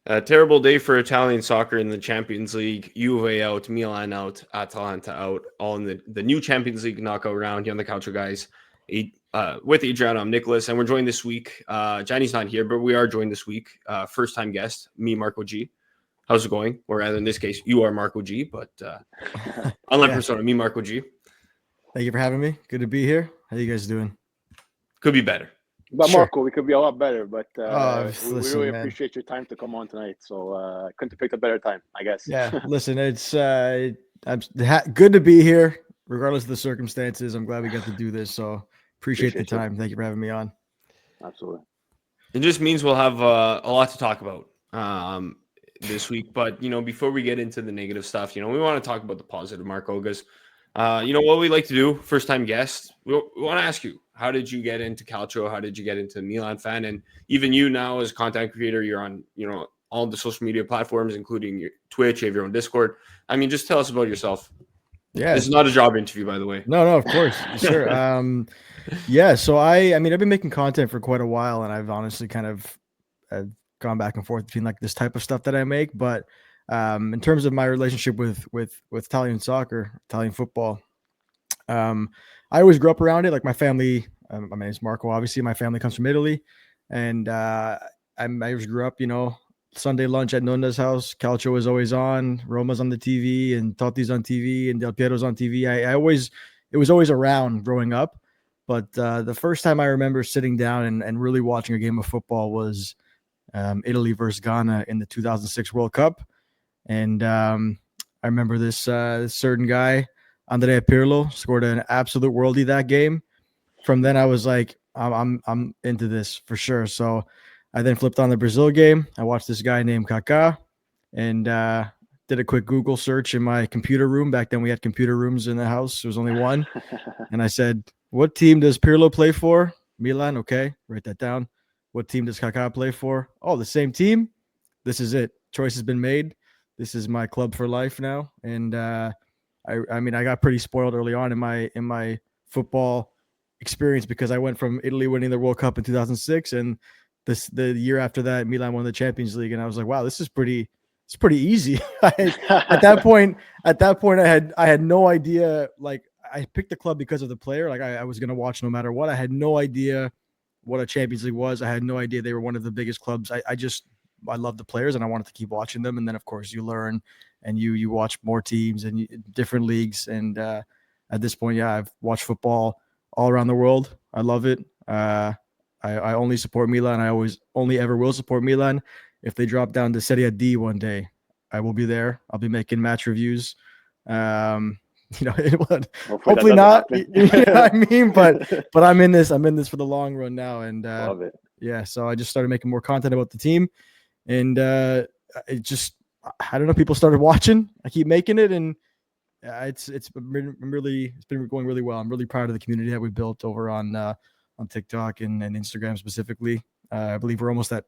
A terrible day for Italian soccer in the Champions League. Juve out, Milan out, Atalanta out, all in the new Champions League knockout round here on the Calcio Guys. With Adriano, I'm Nicholas, and we're joined this week. Johnny's not here, but we are joined this weweek. First-time guest, MeMarcoG. How's it going? Or rather, in this case, you are Marco G, but online persona, MeMarcoG. Thank you for having me. Good to be here. How you guys doing? Could be better. But Sure. Marco, we could be a lot better, but we listen, really man. appreciate your time to come on tonight. So couldn't have picked a better time, I guess. Yeah, listen, it's good to be here, regardless of the circumstances. I'm glad we got to do this, so appreciate the time. Thank you for having me on. Absolutely. It just means we'll have a lot to talk about this week. But, before we get into the negative stuff, we want to talk about the positive, Marco, because, what we like to do, first-time guests, we want to ask you, how did you get into Calcio? How did you get into Milan fan? And even you now as a content creator, you're on, all the social media platforms, including your Twitch, you have your own Discord. I mean, just tell us about yourself. Yeah. This is not a job interview, by the way. No, of course. Sure. So I've been making content for quite a while, and I've honestly I've gone back and forth between like this type of stuff that I make. But in terms of my relationship with Italian soccer, Italian football, I always grew up around it. Like my family, my name is Marco. Obviously, my family comes from Italy, and I just grew up. Sunday lunch at Nonna's house, Calcio was always on. Roma's on the TV, and Totti's on TV, and Del Piero's on TV. It was always around growing up. But the first time I remember sitting down and really watching a game of football was Italy versus Ghana in the 2006 World Cup, and I remember this certain guy, Andrea Pirlo, scored an absolute worldie that game. From then I was like, I'm into this for sure. So I then flipped on the Brazil game. I watched this guy named Kaká and did a quick Google search in my computer room. Back then we had computer rooms in the house. There was only one. And I said, what team does Pirlo play for? Milan. Okay, write that down. What team does Kaká play for? Oh, the same team. This is it. Choice has been made. This is my club for life now. And I got pretty spoiled early on in my football experience because I went from Italy winning the World Cup in 2006 and the year after that Milan won the Champions League, and I was like, wow, it's pretty easy. At that point I had no idea. Like I picked the club because of the player. Like I was gonna watch no matter what. I had no idea what a Champions League was. I had no idea they were one of the biggest clubs. I love the players and I wanted to keep watching them. And then of course you learn and you watch more teams and different leagues. And at this point, I've watched football all around the world. I love it. I only support Milan. I always only ever will support Milan. If they drop down to Serie D one day, I will be there. I'll be making match reviews. Hopefully not. You know what I mean? But I'm in this for the long run now. And love it. Yeah, so I just started making more content about the team. And it just, I don't know, people started watching. I keep making it, and it's been going really well. I'm really proud of the community that we built over on TikTok and Instagram specifically. I believe we're almost at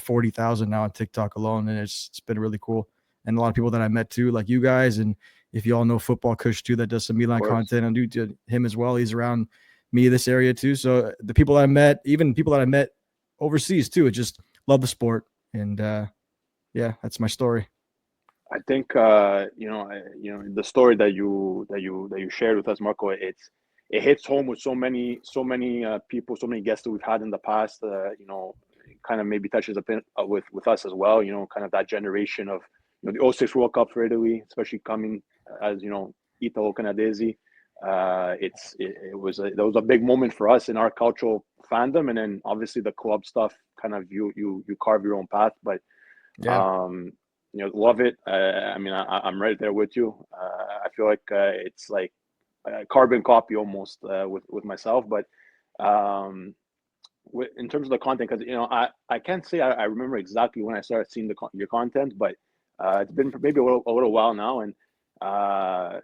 40,000 now on TikTok alone, and it's been really cool. And a lot of people that I met too, like you guys, and if you all know Football Kush too, that does some Milan content, and do him as well. He's around me this area too. So the people that I met, even people that I met overseas too, just love the sport. And that's my story. I think the story that you shared with us, Marco, it hits home with so many people, so many guests that we've had in the past. Kind of maybe touches a bit with us as well. Kind of that generation of the 06 World Cup for Italy, especially coming as Italo Canadesi. It was a big moment for us in our cultural fandom, and then obviously the club stuff. Kind of you carve your own path, but love it. I'm right there with you. I feel like it's like a carbon copy almost with myself, but in terms of the content, because I can't say I remember exactly when I started seeing your content, but it's been maybe a little while now. And how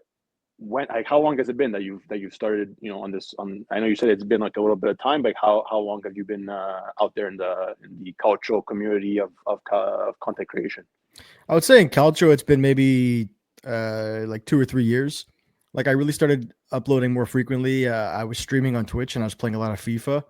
long has it been that you've started on this? I know you said it's been like a little bit of time, but how long have you been out there in the cultural community of content creation? I would say in Calcio it's been maybe like 2 or 3 years. Like I really started uploading more frequently. I was streaming on Twitch and I was playing a lot of FIFA.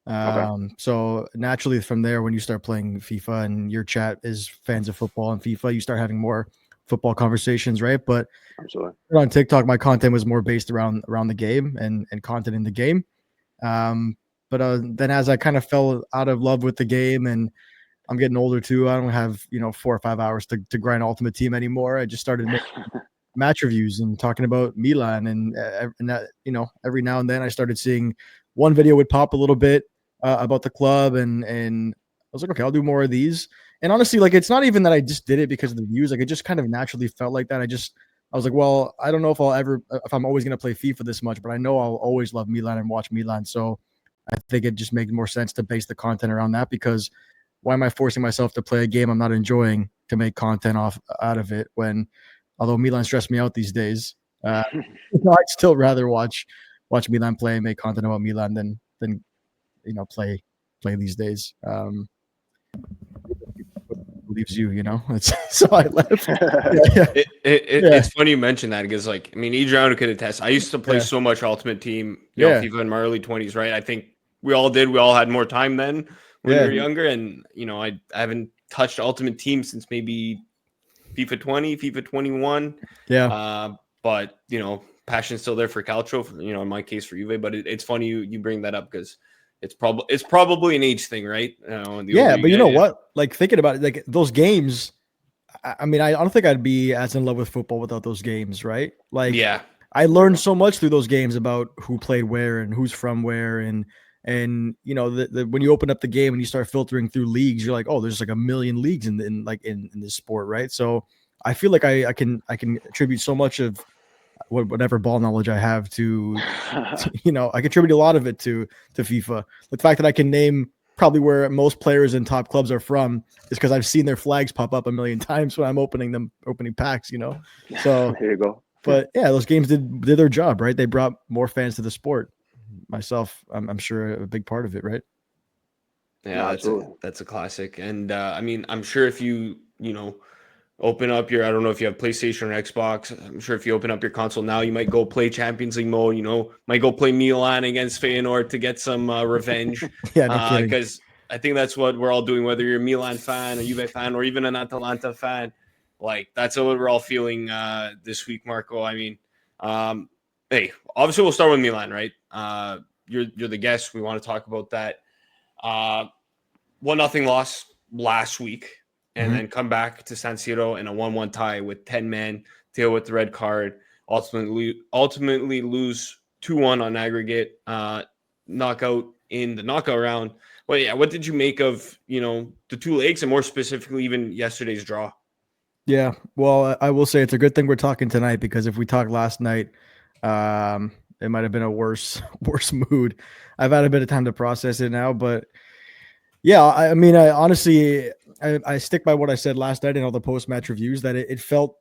Okay. So naturally from there, when you start playing FIFA and your chat is fans of football and FIFA, you start having more football conversations, right? But Absolutely. on TikTok, my content was more based around the game and content in the game. But then as I kind of fell out of love with the game, and I'm getting older too, I don't have 4 or 5 hours to grind Ultimate Team anymore. I just started making match reviews and talking about Milan, and that every now and then I started seeing one video would pop a little bit about the club, and I was like, okay, I'll do more of these. And honestly, like, it's not even that I just did it because of the views. Like, it just kind of naturally felt like that. I was like, well, I don't know if I'm always going to play FIFA this much, but I know I'll always love Milan and watch Milan. So I think it just makes more sense to base the content around that, because why am I forcing myself to play a game I'm not enjoying to make content out of it, when, although Milan stress me out these days, I'd still rather watch Milan play and make content about Milan than play these days. Leaves you, it's so I left. Yeah. It's funny you mentioned that, because, like, I mean, Adriano could attest. I used to play so much Ultimate Team, FIFA in my early 20s, right? I think we all did. We all had more time then when we were younger, and I haven't touched Ultimate Team since maybe FIFA 20, FIFA 21. But passion's still there for Calcio, in my case for Juve. But it's funny you bring that up, because it's probably an age thing, right? But you know what? Like, thinking about it, like, those games, I mean, I don't think I'd be as in love with football without those games, right? Like, I learned so much through those games about who played where and who's from where, and when you open up the game and you start filtering through leagues, you're like, oh, there's like a million leagues in this sport, right? So I feel like I can attribute so much of whatever ball knowledge I have to I contribute a lot of it to FIFA. The fact that I can name probably where most players in top clubs are from is because I've seen their flags pop up a million times when I'm opening packs, So there you go. But yeah, those games did their job, right? They brought more fans to the sport. Myself, I'm sure a big part of it, right? Yeah, that's a classic. And I mean, I'm sure if you open up I don't know if you have PlayStation or Xbox. I'm sure if you open up your console now, you might go play Champions League mode, might go play Milan against Feyenoord to get some revenge. Yeah, no kidding. Because I think that's what we're all doing, whether you're a Milan fan, a Juve fan, or even an Atalanta fan. Like, that's what we're all feeling this week, Marco. I mean, hey, obviously we'll start with Milan, right? You're the guest. We want to talk about that. 1-0 loss last week, and then come back to San Siro in a 1-1 tie with 10 men, deal with the red card, ultimately lose 2-1 on aggregate, knockout in the knockout round. Well, yeah, what did you make of, the two legs, and more specifically even yesterday's draw? Yeah, well, I will say it's a good thing we're talking tonight, because if we talked last night, it might have been a worse mood. I've had a bit of time to process it now, but yeah, I mean, I honestly stick by what I said last night in all the post-match reviews, that it felt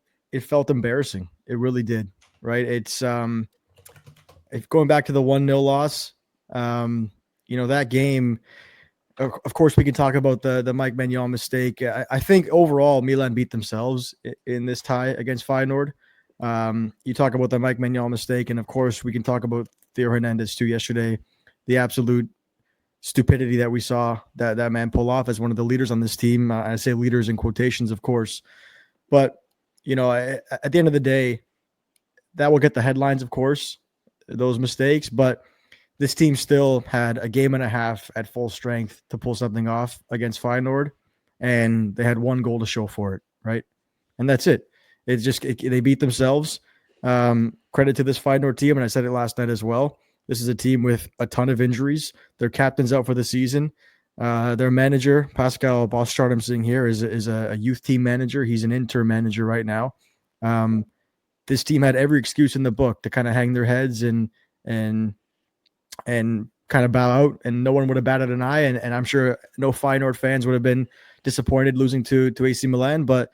embarrassing. It really did, right? It's going back to the 1-0 loss, that game. Of course, we can talk about the Mike Maignan mistake. I think overall Milan beat themselves in this tie against Feyenoord. You talk about the Mike Maignan mistake, and of course we can talk about Theo Hernandez too yesterday. The absolute stupidity that we saw that man pull off as one of the leaders on this team. I say leaders in quotations, of course, but at the end of the day, that will get the headlines, of course, those mistakes. But this team still had a game and a half at full strength to pull something off against Feyenoord, and they had one goal to show for it, right? And that's it. It's just they beat themselves. Credit to this Feyenoord team, and I said it last night as well. This is a team with a ton of injuries. Their captain's out for the season. Their manager, Pascal Boschard, I'm seeing here, is a youth team manager. He's an interim manager right now. This team had every excuse in the book to kind of hang their heads and kind of bow out, and no one would have batted an eye. And I'm sure no Feyenoord fans would have been disappointed losing to AC Milan. But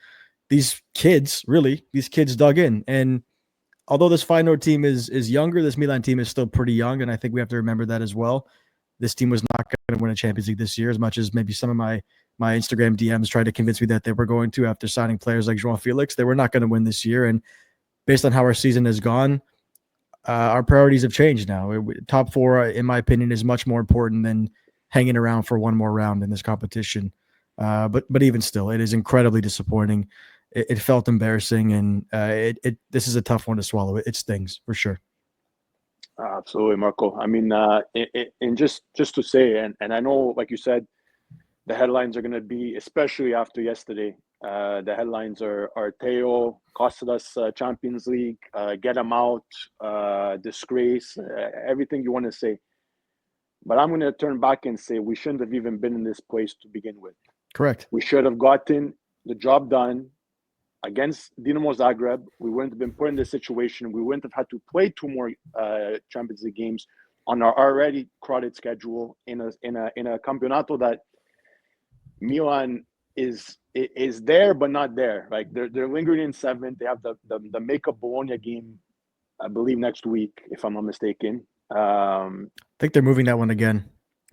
these kids dug in. And although this Feyenoord team is younger, this Milan team is still pretty young, and I think we have to remember that as well. This team was not going to win a Champions League this year, as much as maybe some of my Instagram DMs tried to convince me that they were going to after signing players like João Felix. They were not going to win this year, and based on how our season has gone, our priorities have changed now. Top four, in my opinion, is much more important than hanging around for one more round in this competition. But even still, it is incredibly disappointing. It felt embarrassing, and this is a tough one to swallow. It stings for sure. Absolutely, Marco. I mean, and just to say, and I know, like you said, the headlines are going to be, especially after yesterday, the headlines are Theo costed us Champions League, get him out, disgrace, everything you want to say. But I'm going to turn back and say we shouldn't have even been in this place to begin with. Correct. We should have gotten the job done against Dinamo Zagreb. We wouldn't have been put in this situation. We wouldn't have had to play 2 more Champions League games on our already crowded schedule in a campeonato that Milan is there but not there. Like they're lingering in 7th. They have the makeup Bologna game, I believe, next week, if I'm not mistaken. I think they're moving that one again.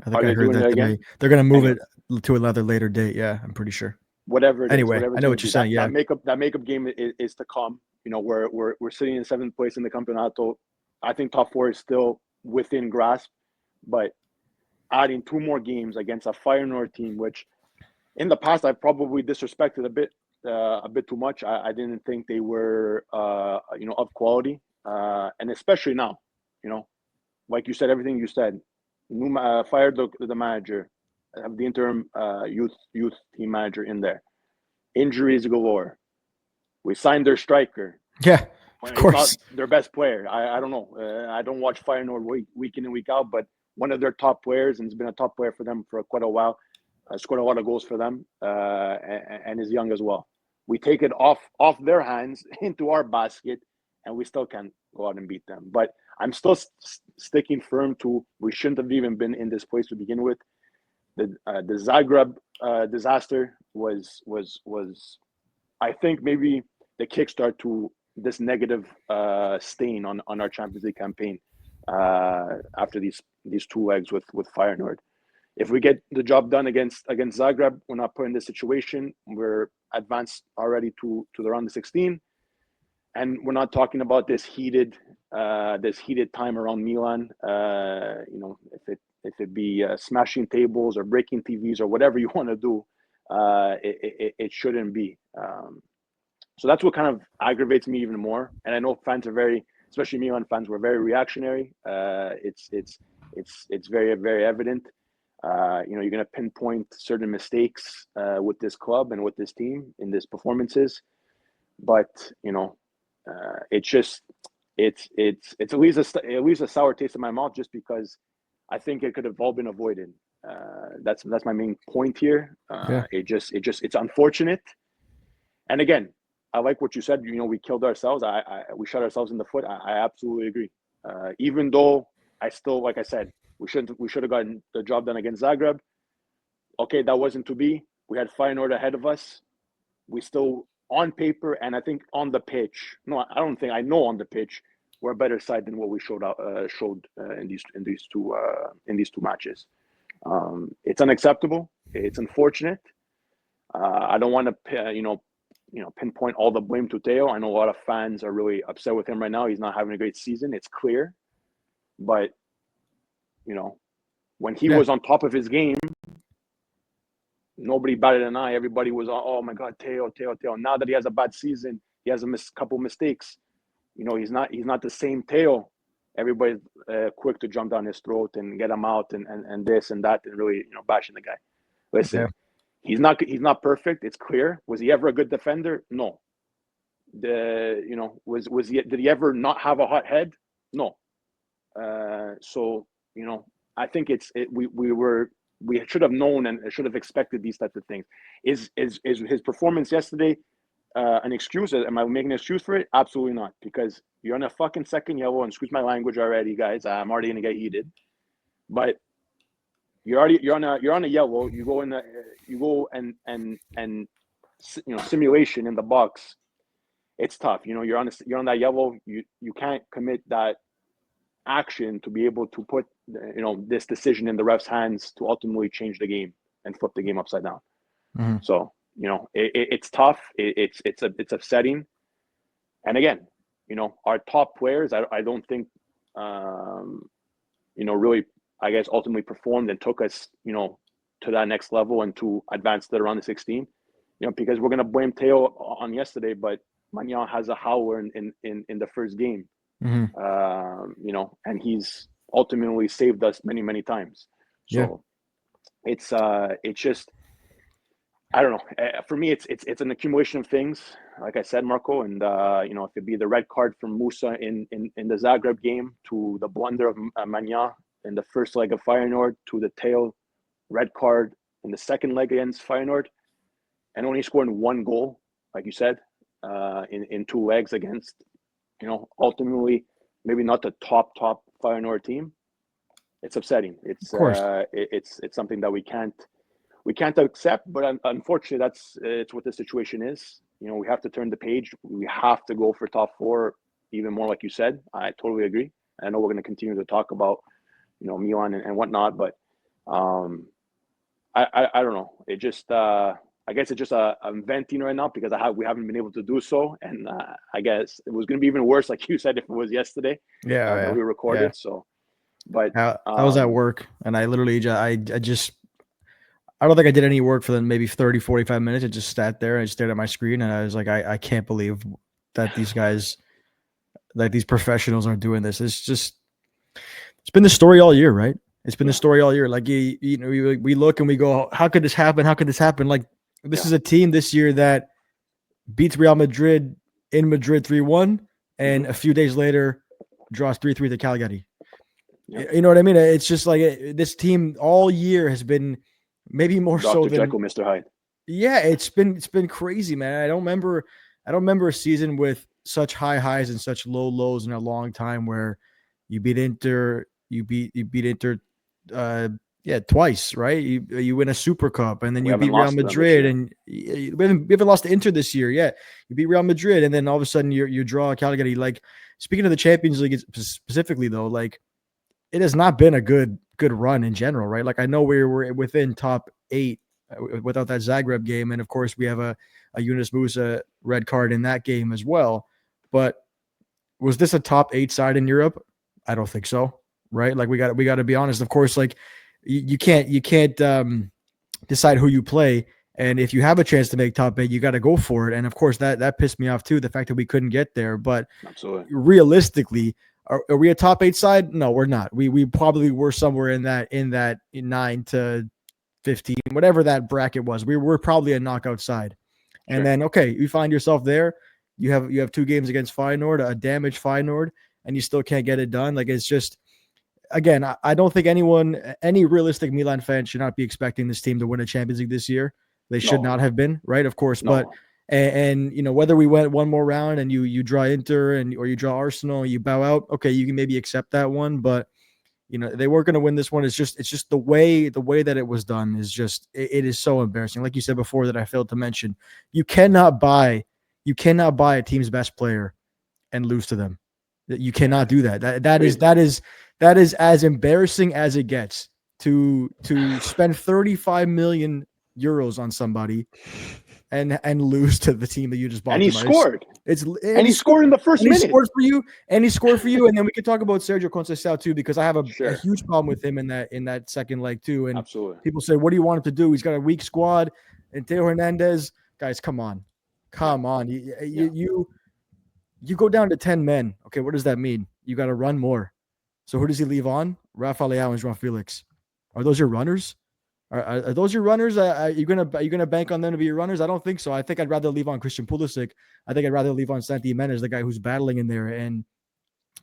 I think I heard that they're going to move it to another later date. Yeah, I'm pretty sure. Whatever it is. Anyway, whatever I know what you're saying. Yeah, that makeup game is to come. You know, we're sitting in 7th place in the campeonato. I think top 4 is still within grasp, but adding 2 more games against a Feyenoord team, which in the past I've probably disrespected a bit too much. I didn't think they were of quality, and especially now. You know, like you said, everything you said. Fired the manager, have the interim youth team manager in there. Injuries galore. We signed their striker. Yeah, of course. Not their best player. I don't know. I don't watch Feyenoord week in and week out, but one of their top players, and has been a top player for them for quite a while. Scored a lot of goals for them, and is young as well. We take it off their hands into our basket, and we still can't go out and beat them. But I'm still sticking firm to we shouldn't have even been in this place to begin with. The Zagreb disaster was I think maybe the kickstart to this negative stain on our Champions League campaign after these 2 legs with Feyenoord. If we get the job done against Zagreb, we're not put in this situation. We're advanced already to the round of 16, and we're not talking about this heated time around Milan. If it be smashing tables or breaking TVs or whatever you want to do, it shouldn't be. So that's what kind of aggravates me even more. And I know fans are especially Milan fans, were very reactionary. It's very, very evident. You're going to pinpoint certain mistakes with this club and with this team in these performances, but it's at least a sour taste in my mouth, just because I think it could have all been avoided. That's my main point here. It's unfortunate. And again, I like what you said. We killed ourselves. We shot ourselves in the foot. I absolutely agree. Even though I still, like I said, we should have gotten the job done against Zagreb. Okay, that wasn't to be. We had Feyenoord ahead of us. We still, on paper, and I think on the pitch. No, I don't think. I know on the pitch, we're a better side than what we showed in these two matches. It's unacceptable. It's unfortunate. I don't want to pinpoint all the blame to Theo. I know a lot of fans are really upset with him right now. He's not having a great season. It's clear, but when he was on top of his game, nobody batted an eye. Everybody was, oh my God, Theo. Now that he has a bad season, he has a couple mistakes. He's not the same Theo. Everybody's quick to jump down his throat and get him out and this and that and really bashing the guy. Listen, he's not perfect. It's clear. Was he ever a good defender? No. Did he ever not have a hot head? No. So I think we should have known and should have expected these types of things. Is his performance yesterday an excuse? Am I making an excuse for it? Absolutely not, because you're on a fucking second yellow, and excuse my language already, guys. I'm already gonna get heated. But you're on a yellow. You go and simulation in the box. It's tough. You're on that yellow. You can't commit that action to be able to put this decision in the ref's hands to ultimately change the game and flip the game upside down. Mm-hmm. So it's tough. It's upsetting. And again, our top players, I don't think really I guess, ultimately performed and took us, to that next level and to advance to the round of 16. Because we're going to blame Theo on yesterday, but Magnan has a howler in the first game, and he's ultimately saved us many, many times. So it's just, I don't know. For me, it's an accumulation of things, like I said, Marco, and it could be the red card from Musa in the Zagreb game, to the blunder of Magnan in the first leg of Feyenoord, to the tail red card in the second leg against Feyenoord, and only scoring one goal, like you said, in 2 legs against, ultimately maybe not the top Feyenoord team. It's upsetting. It's it's something that we can't accept, but unfortunately, it's what the situation is. We have to turn the page. We have to go for top 4, even more, like you said. I totally agree. I know we're going to continue to talk about, Milan and whatnot, but I don't know. It just, I guess it's just I'm venting right now because we haven't been able to do so, and I guess it was going to be even worse, like you said, if it was yesterday. When we recorded. So, but I was at work, and I literally I don't think I did any work for maybe 30, 45 minutes. I just sat there and I stared at my screen, and I was like, I can't believe that these guys, like these professionals, are doing this. It's been the story all year, right? It's been the story all year. Like, we look and we go, how could this happen? How could this happen? Like, this is a team this year that beats Real Madrid in Madrid 3-1, and a few days later draws 3-3 to Cagliari. You know what I mean? It's just like this team all year has been maybe more Dr. so than Jekyll, Mr. Hyde. Yeah, it's been crazy, man. I don't remember a season with such high highs and such low lows in a long time, where you beat Inter, you beat Inter twice, right? You win a Super Cup, and then you beat Real Madrid, and we haven't lost to Inter this year yet. You beat Real Madrid, and then all of a sudden you draw Cagliari. Like, speaking of the Champions League specifically, though, like, it has not been a good run in general, right? Like, I know we're within top 8 without that Zagreb game, and of course we have a Yunus Musa red card in that game as well. But was this a top 8 side in Europe? I don't think so, right? Like, we got to be honest. Of course, like, you can't decide who you play, and if you have a chance to make top 8, you got to go for it. And of course, that pissed me off too, the fact that we couldn't get there. But absolutely, realistically, are we a top 8 side? No, we're not. We probably were somewhere in that 9 to 15, whatever that bracket was. We're probably a knockout side. And then, okay, you find yourself there. You have 2 games against Feyenoord, a damaged Feyenoord, and you still can't get it done. Like, it's just, again, I don't think any realistic Milan fan should not be expecting this team to win a Champions League this year. They should not have been, right? Of course, but and whether we went one more round and you draw Inter or you draw Arsenal, you bow out, okay, you can maybe accept that one, but they weren't going to win this one. It's just the way that it was done is just it is so embarrassing. Like you said before, that I failed to mention, you cannot buy a team's best player and lose to them. You cannot do that. That is as embarrassing as it gets to spend 35 million euros on somebody and lose to the team that you just bought. And he scored. He scored in the first minute. He scored for you, and then we could talk about Sergio Conceição too, because I have a huge problem with him in that second leg too. And absolutely, people say, what do you want him to do? He's got a weak squad. And Theo Hernandez, guys, come on. You go down to 10 men. Okay, what does that mean? You got to run more. So who does he leave on? Rafa Leao and João Felix. Are those your runners? Are those your runners? Are you gonna bank on them to be your runners? I don't think so. I think I'd rather leave on Christian Pulisic. I think I'd rather leave on Santi Jimenez, the guy who's battling in there and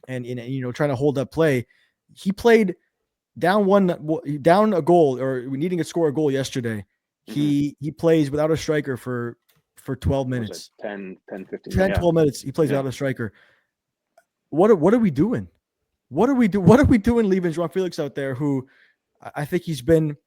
trying to hold up play. He played down a goal, or needing to score a goal yesterday. He plays without a striker for 12 minutes. 10, 15 12 minutes. He plays without a striker. What are we doing? What are we doing leaving João Felix out there, who I think he's been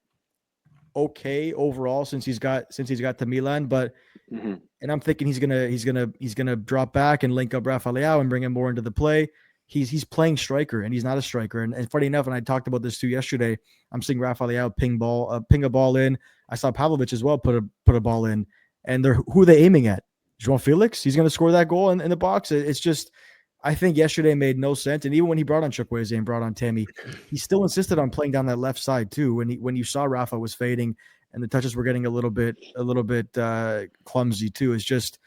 okay overall since he's got to Milan, but and I'm thinking he's gonna drop back and link up Rafa Leao and bring him more into the play. He's playing striker, and he's not a striker. And funny enough, and I talked about this too yesterday, I'm seeing Rafa Leao ping a ball in. I saw Pavlovic as well put a ball in, and who are they aiming at? João Felix? He's gonna score that goal in the box. It's just, I think yesterday made no sense. And even when he brought on Chukwueze and brought on Tammy, he still insisted on playing down that left side too. When you saw Rafa was fading and the touches were getting a little bit clumsy too. It's just,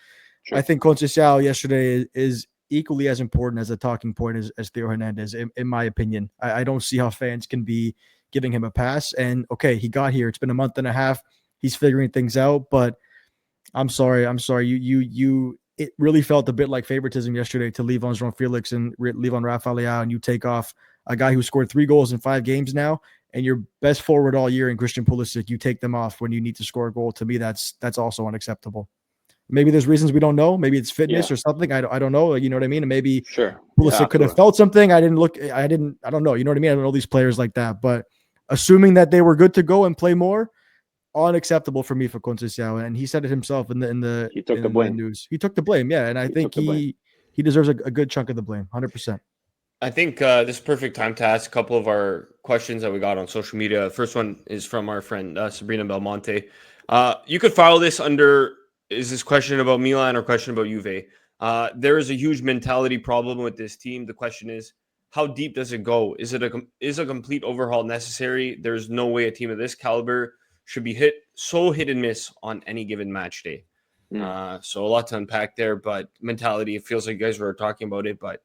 Sure. I think Conceição yesterday is equally as important as a talking point as Theo Hernandez, in my opinion. I don't see how fans can be giving him a pass. And okay, he got here. It's been a month and a half. He's figuring things out, but I'm sorry. It really felt a bit like favoritism yesterday to leave on João Felix and leave on Rafa Leao, and you take off a guy who scored 3 goals in 5 games now, and your best forward all year in Christian Pulisic, you take them off when you need to score a goal. To me, that's also unacceptable. Maybe there's reasons we don't know. Maybe it's fitness or something. I don't know. You know what I mean? And maybe Pulisic could have felt something. I don't know. You know what I mean? I don't know these players like that. But assuming that they were good to go and play more, unacceptable for me for Conceição. And he said it himself in the he took the blame. News. He took the blame. Yeah. And I think he deserves a good chunk of the blame. 100%. I think this is perfect time to ask a couple of our questions that we got on social media. First one is from our friend Sabrina Belmonte. You could file this under, is this question about Milan or question about Juve? There is a huge mentality problem with this team. The question is, how deep does it go? Is a complete overhaul necessary? There's no way a team of this caliber should be hit and miss on any given match day. So a lot to unpack there, but mentality, it feels like you guys were talking about it, but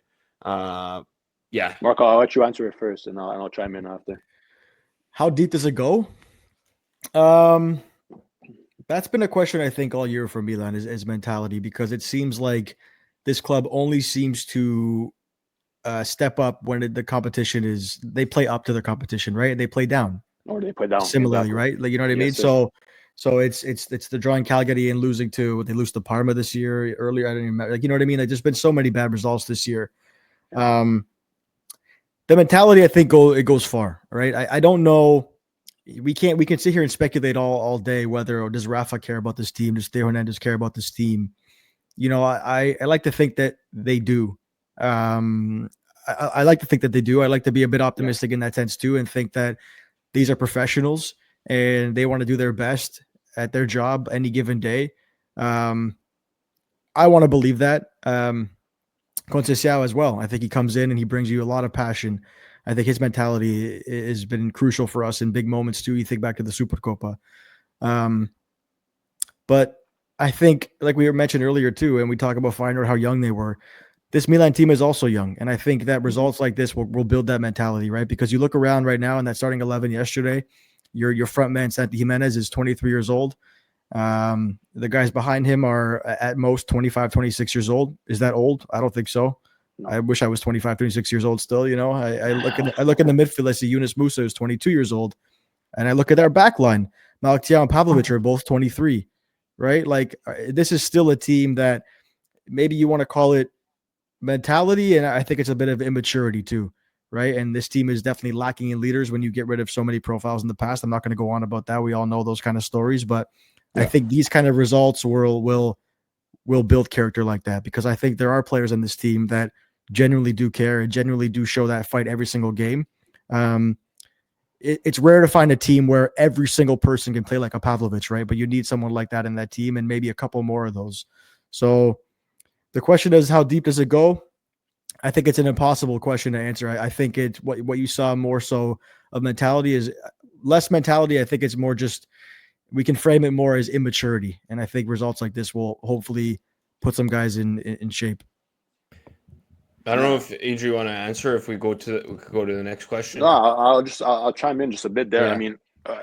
yeah. Marco, I'll let you answer it first, and I'll chime in after. How deep does it go? That's been a question I think all year for Milan is mentality, because it seems like this club only seems to step up when the competition is, they play up to the competition, right? They play down. Or they play down. Similarly, exactly. Right? Like, you know what I mean? Sir. So it's the drawing Calgary and losing to, they lose to Parma this year earlier. I don't even remember. Like, you know what I mean? Like, there's been so many bad results this year. The mentality, I think, it goes far, right? I don't know. We can sit here and speculate all day whether, does Rafa care about this team? Does Theo Hernandez care about this team? You know, I like to think that they do. I like to think that they do. I like to be a bit optimistic in that sense too, and think that these are professionals and they want to do their best at their job any given day. I want to believe that. Conceição as well. I think he comes in and he brings you a lot of passion. I think his mentality has been crucial for us in big moments too. You think back to the Supercopa. But I think, like we mentioned earlier too, and we talk about Feyenoord, how young they were. This Milan team is also young. And I think that results like this will build that mentality, right? Because you look around right now in that starting 11 yesterday, your front man, Santi Jimenez, is 23 years old. The guys behind him are at most 25, 26 years old. Is that old? I don't think so. I wish I was 25, 26 years old still. You know, I look in the midfield. I see Yunus Musa is 22 years old, and I look at their back line. Malaktiao and Pavlovic are both 23, right? Like, this is still a team that maybe you want to call it mentality, and I think it's a bit of immaturity too, right? And this team is definitely lacking in leaders when you get rid of so many profiles in the past. I'm not going to go on about that. We all know those kind of stories, but I think these kind of results will build character like that, because I think there are players in this team that genuinely do care and genuinely do show that fight every single game. It's rare to find a team where every single person can play like a Pavlovic, right? But you need someone like that in that team, and maybe a couple more of those. So the question is, how deep does it go? I think it's an impossible question to answer. I think it's what you saw more so of mentality is less mentality. I think it's more just, we can frame it more as immaturity. And I think results like this will hopefully put some guys in shape. I don't know if Adrian want to answer. If we go to the next question. No, I'll chime in just a bit there. Yeah.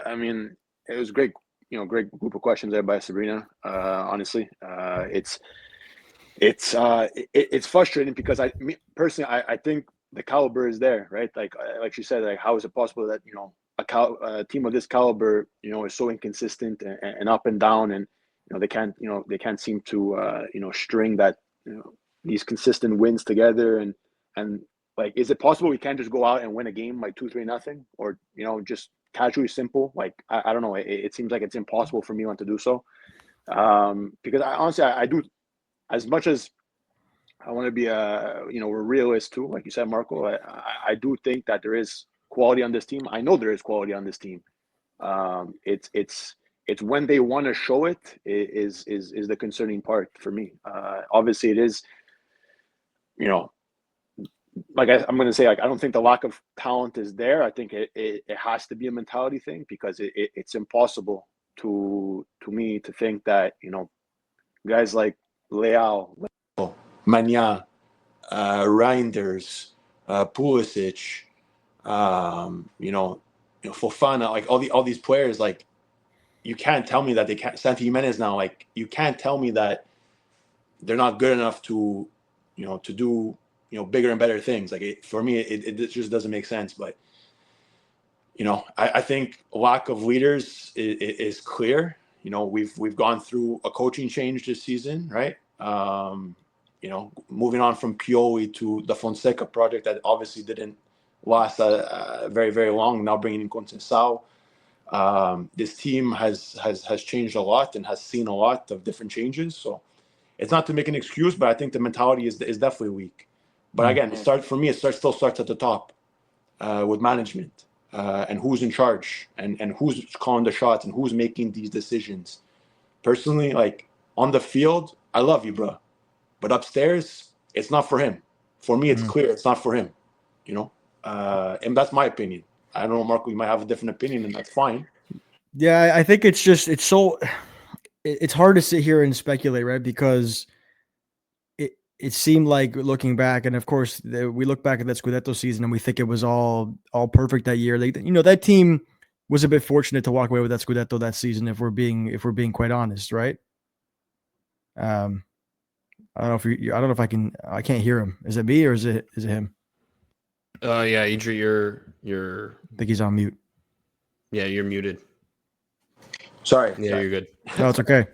I mean, it was great group of questions there by Sabrina. Honestly, it's frustrating because I think the caliber is there, right? Like she said, like, how is it possible that a team of this caliber is so inconsistent and up and down, and they can't seem to string that these consistent wins together, and like, is it possible we can't just go out and win a game like 2-3-0, or just casually simple? Like, I don't know. It seems like it's impossible for Milan to do so, because honestly I do, as much as I want to be we're realist too, like you said, Marco. I do think that there is quality on this team. I know there is quality on this team. It's when they want to show it is the concerning part for me. Obviously, it is. I'm going to say, like, I don't think the lack of talent is there. I think it has to be a mentality thing, because it's impossible to me to think that, guys like Leao, Mania, Reinders, Pulisic, Fofana, like all these players, like, you can't tell me that they can't. Santi Jimenez now, like, you can't tell me that they're not good enough to, to do, bigger and better things. Like, for me, it just doesn't make sense. But I think lack of leaders is clear. We've gone through a coaching change this season, right? Moving on from Pioli to the Fonseca project that obviously didn't last very, very long. Now bringing in Conceição. This team has changed a lot and has seen a lot of different changes. So it's not to make an excuse, but I think the mentality is definitely weak. But again, it still starts at the top, with management, and who's in charge, and who's calling the shots, and who's making these decisions. Personally, like, on the field, I love you, bro, but upstairs, it's not for him. For me, it's clear it's not for him. And that's my opinion. I don't know, Marco, you might have a different opinion, and that's fine. Yeah, I think it's hard to sit here and speculate, right? Because it seemed like, looking back, and of course we look back at that Scudetto season and we think it was all perfect that year. That team was a bit fortunate to walk away with that Scudetto that season, if we're being quite honest, right? I don't know if I can't hear him. Is it me or is it him? Yeah, Adri, you're. I think he's on mute. Yeah, you're muted. Sorry. You're good. No, it's okay.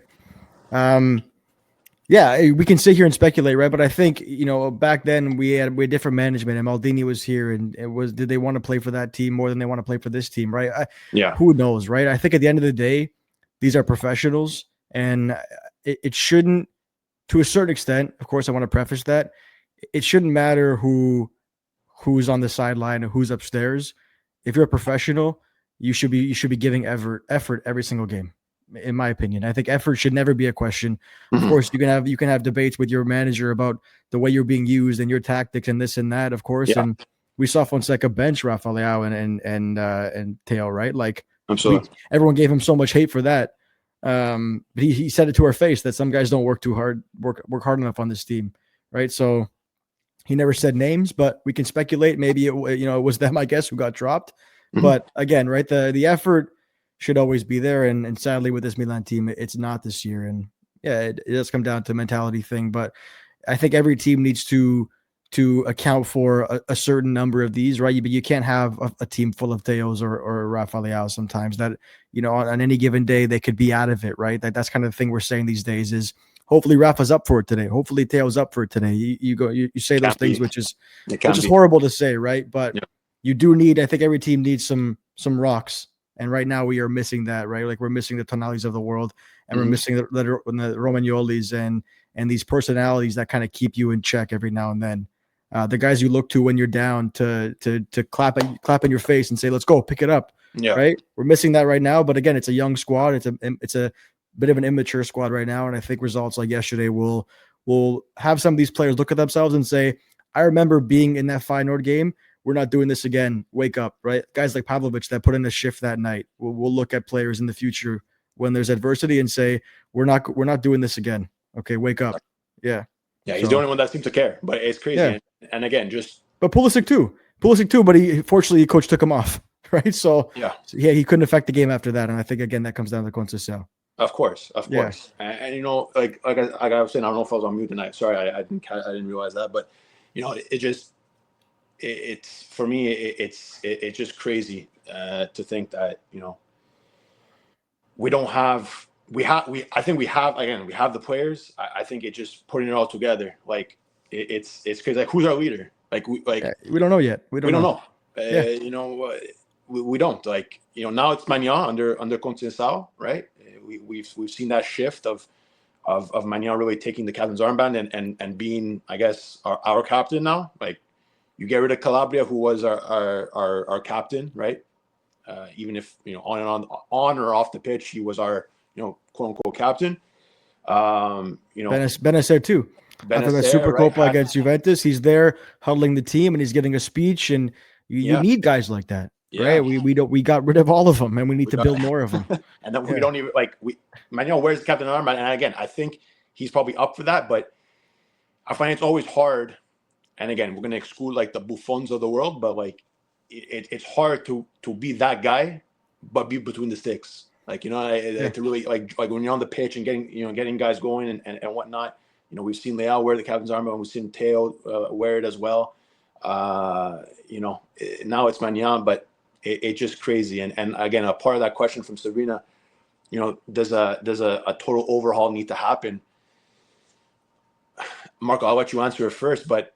Yeah, we can sit here and speculate, right? But I think, back then we had different management, and Maldini was here, and did they want to play for that team more than they want to play for this team, right? Who knows, right? I think at the end of the day, these are professionals, and it shouldn't, to a certain extent, of course, I want to preface that, it shouldn't matter who's on the sideline or who's upstairs. If you're a professional, you should be giving effort every single game. In my opinion, I think effort should never be a question. Of course, you can have debates with your manager about the way you're being used and your tactics and this and that, of course. Yeah. And we saw Fonseca bench Rafael and Teo, right? Like, absolutely, everyone gave him so much hate for that. But he said it to our face that some guys don't work hard enough on this team, right? So he never said names, but we can speculate. Maybe it was them, I guess, who got dropped. But again, right, the effort should always be there, and sadly with this Milan team, it's not this year. And yeah, it does come down to a mentality thing, but I think every team needs to account for a certain number of these, right? But you can't have a team full of Teos or Rafael sometimes that, on any given day they could be out of it, right? That's kind of the thing we're saying these days is hopefully Rafa's up for it today. Hopefully Teo's up for it today. You say those things, which is horrible to say, right? But you do need, I think every team needs some rocks. And right now we are missing that, right? Like, we're missing the Tonalis of the world, and we're missing the Romagnolis and these personalities that kind of keep you in check every now and then. The guys you look to when you're down to clap in your face and say, let's go, pick it up. Yeah. Right. We're missing that right now. But again, it's a young squad. It's a bit of an immature squad right now. And I think results like yesterday will have some of these players look at themselves and say, I remember being in that Feyenoord game. We're not doing this again. Wake up, right? Guys like Pavlovic that put in a shift that night. We'll look at players in the future when there's adversity and say, we're not doing this again. Okay, wake up. Yeah. Yeah, he's the only one that seems to care, but it's crazy. Yeah. And again, but Pulisic too, but fortunately coach took him off, right? So yeah, he couldn't affect the game after that. And I think, again, that comes down to Conceição. Of course. And like I was saying, I don't know if I was on mute tonight. Sorry, I didn't realize that, but it's for me, it's just crazy to think that we don't have. I think we have the players. I think it's just putting it all together. Like it's crazy. Like, who's our leader? We don't know yet. We don't know. We don't. Like, now it's Magnan under Conceição, right? We've seen that shift of Magnan really taking the captain's armband and being, I guess, our captain now. Like, you get rid of Calabria, who was our captain, right? Even if on or off the pitch, he was our quote unquote captain. Benacer too. after that Benacer, right? Supercopa against Juventus, he's there huddling the team and he's giving a speech, and you need guys like that, right? We got rid of all of them, and we need to build more of them. And then we don't even Manuel wears the captain armband, and again, I think he's probably up for that, but I find it's always hard. And again, we're gonna exclude like the Buffons of the world, but like it's hard to be that guy, but be between the sticks. Like, to really like when you're on the pitch and getting guys going and whatnot. We've seen Leao wear the captain's armband, and we've seen Teo wear it as well. Now it's Maignan, but it's just crazy. And again, a part of that question from Sabrina, does a total overhaul need to happen? Marco, I'll let you answer it first, but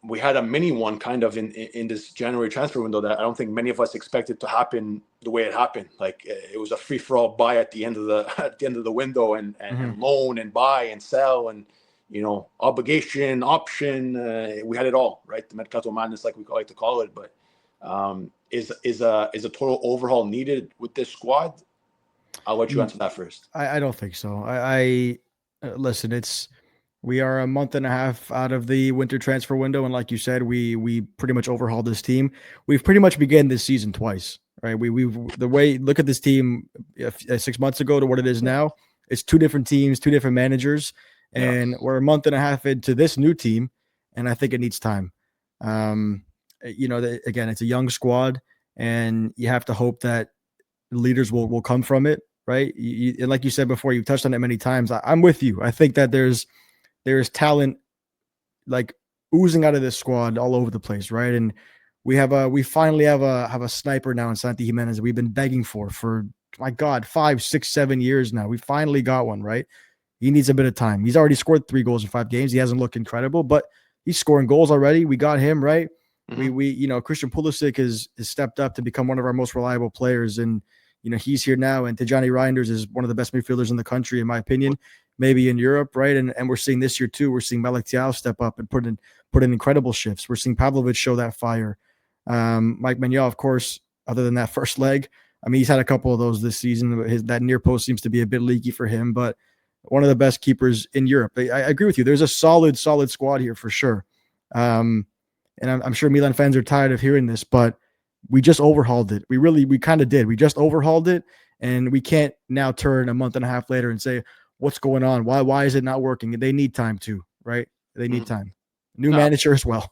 we had a mini one kind of in this January transfer window that I don't think many of us expected to happen the way it happened. Like it was a free for all buy at the end of the window, and loan and buy and sell and obligation, option. We had it all, right? The Mercato Madness, like we like to call it. But is a total overhaul needed with this squad? I'll let you answer that first. I don't think so. I listen. We are a month and a half out of the winter transfer window, and like you said, we pretty much overhauled this team. We've pretty much begun this season twice, right? Look at this team 6 months ago to what it is now. It's two different teams, two different managers, and we're a month and a half into this new team, and I think it needs time. Again, it's a young squad, and you have to hope that leaders will come from it, right? And like you said before, you've touched on it many times. I'm with you. I think that there's talent like oozing out of this squad all over the place, right? And we finally have a sniper now in Santi Jimenez that we've been begging for my God, 5, 6, 7 years now. We finally got one, right? He needs a bit of time. He's already scored 3 goals in 5 games. He hasn't looked incredible, but he's scoring goals already. We got him, right? Mm-hmm. Christian Pulisic has stepped up to become one of our most reliable players, and he's here now. And Tijani Reinders is one of the best midfielders in the country, in my opinion, maybe in Europe, right? And we're seeing this year too. We're seeing Malik Thiaw step up and put in incredible shifts. We're seeing Pavlovic show that fire. Mike Maignan, of course, other than that first leg, I mean, he's had a couple of those this season. That near post seems to be a bit leaky for him, but one of the best keepers in Europe. I agree with you. There's a solid squad here for sure. And I'm sure Milan fans are tired of hearing this, but we just overhauled it. We kind of did. We just overhauled it, and we can't now turn a month and a half later and say, what's going on? Why is it not working? They need time too, right? They need time. New manager as well.